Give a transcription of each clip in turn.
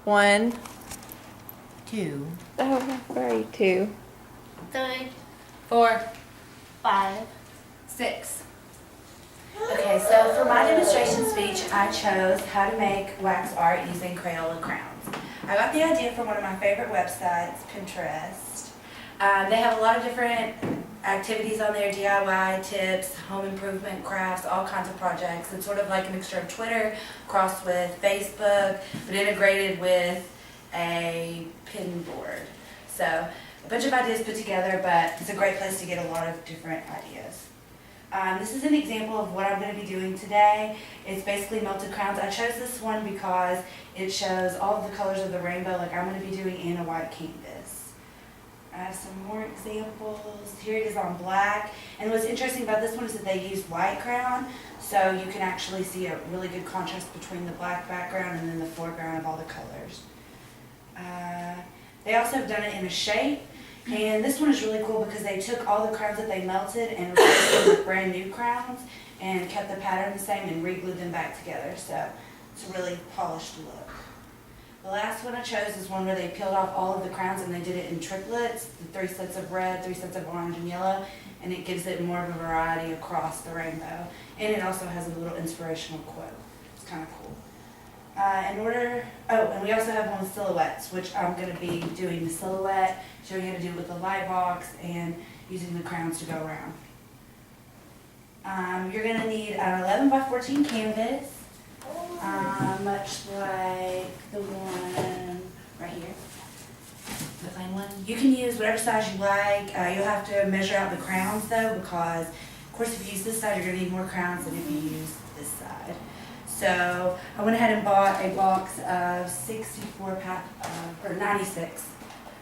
1, 2, oh, sorry, 2, 3, 4, 5. 6. Okay, so for my demonstration speech, I chose how to make wax art using Crayola crowns. I got the idea from one of my favorite websites, Pinterest. They have a lot of different activities on there, DIY tips, home improvement crafts, all kinds of projects. It's sort of like a mixture of Twitter crossed with Facebook, but integrated with a pin board. So a bunch of ideas put together, but it's a great place to get a lot of different ideas. This is an example of what I'm going to be doing today. It's basically melted crowns. I chose this one because it shows all of the colors of the rainbow like I'm going to be doing in a white canvas. I have some more examples. Here it is on black. And what's interesting about this one is that they use white crown, so you can actually see a really good contrast between the black background and then the foreground of all the colors. They also have done it in a shape. And this one is really cool because they took all the crowns that they melted and replaced them with brand new crowns and kept the pattern the same and re-glued them back together. So it's a really polished look. The last one I chose is one where they peeled off all of the crowns and they did it in triplets, 3 sets of red, 3 sets of orange and yellow, and it gives it more of a variety across the rainbow. And it also has a little inspirational quote. It's kind of cool. And we also have one with silhouettes, which I'm going to be doing the silhouette, showing you how to do it with the light box, and using the crowns to go around. You're going to need an 11 by 14 canvas, much like the one right here, the plain one. You can use whatever size you like. You'll have to measure out the crowns though, because of course if you use this side, you're going to need more crowns than if you use this side. So I went ahead and bought a box of 96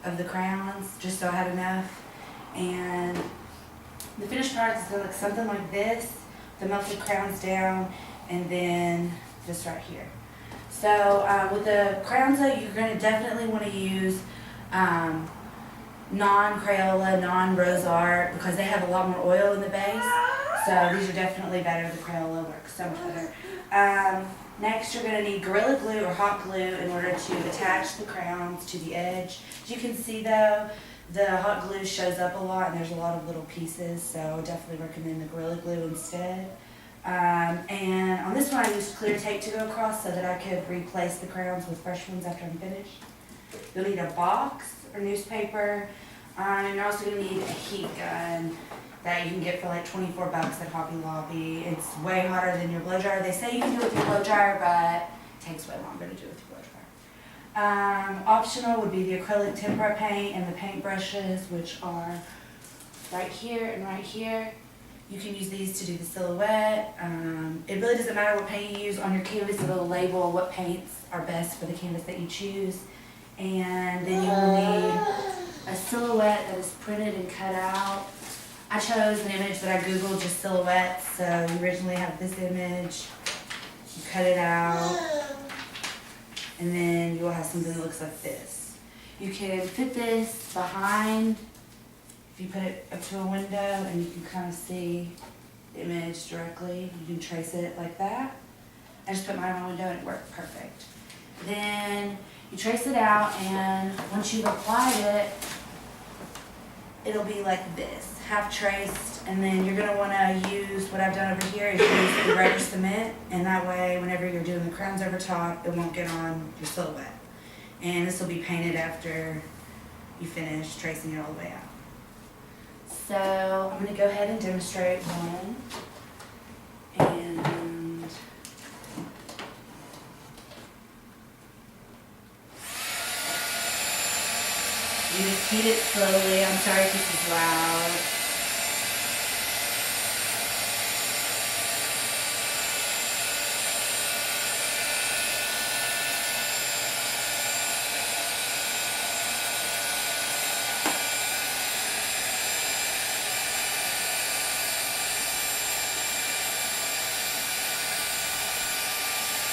of the crowns, just so I had enough. And the finished product is going to look something like this, the melted crowns down, and then this right here. So with the crowns though, you're going to definitely want to use non-Crayola, non-Rose Art, because they have a lot more oil in the base. So these are definitely better. The Crayola works so much better. Next, you're going to need Gorilla Glue or hot glue in order to attach the crowns to the edge. As you can see though, the hot glue shows up a lot and there's a lot of little pieces, so I would definitely recommend the Gorilla Glue instead. And on this one I used clear tape to go across so that I could replace the crowns with fresh ones after I'm finished. You'll need a box or newspaper, and you're also going to need a heat gun that you can get for like 24 bucks at Hobby Lobby. It's way hotter than your blow dryer. They say you can do it with your blow dryer, but it takes way longer to do it with your blow dryer. Optional would be the acrylic tempera paint and the paint brushes, which are right here and right here. You can use these to do the silhouette. It really doesn't matter what paint you use on your canvas. It'll label what paints are best for the canvas that you choose. And then you will need a silhouette that is printed and cut out. I chose an image that I googled, just silhouettes, so you originally have this image, you cut it out, and then you will have something that looks like this. You can fit this behind, if you put it up to a window, and you can kind of see the image directly. You can trace it like that. I just put mine on my window and it worked perfect. Then you trace it out, and once you've applied it, it'll be like this, half traced, and then you're going to want to use what I've done over here is use the rubber cement, and that way whenever you're doing the crowns over top, it won't get on your silhouette. And this will be painted after you finish tracing it all the way out. So I'm going to go ahead and demonstrate one. And you just heat it slowly. I'm sorry if this is loud.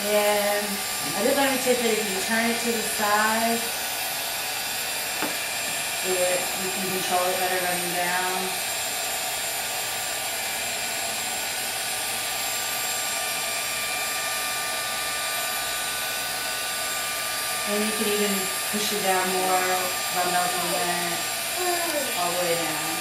And I did learn a tip that if you turn it to the side, you can control it better running down. And you can even push it down more by melting it all the way down.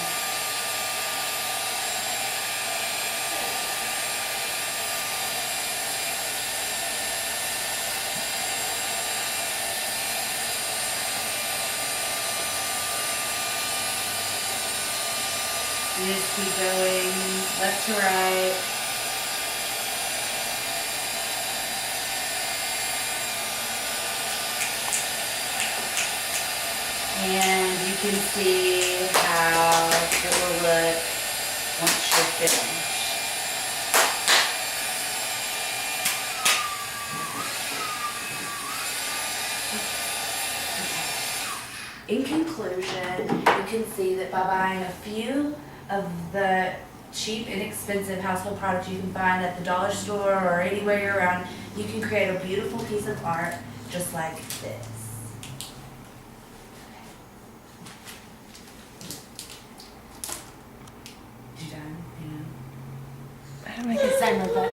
You just keep going left to right. And you can see how it will look once you're finished. In conclusion, you can see that by buying a few of the cheap, inexpensive household products you can find at the dollar store or anywhere you're around, you can create a beautiful piece of art just like this. You done? How do I get Same with that.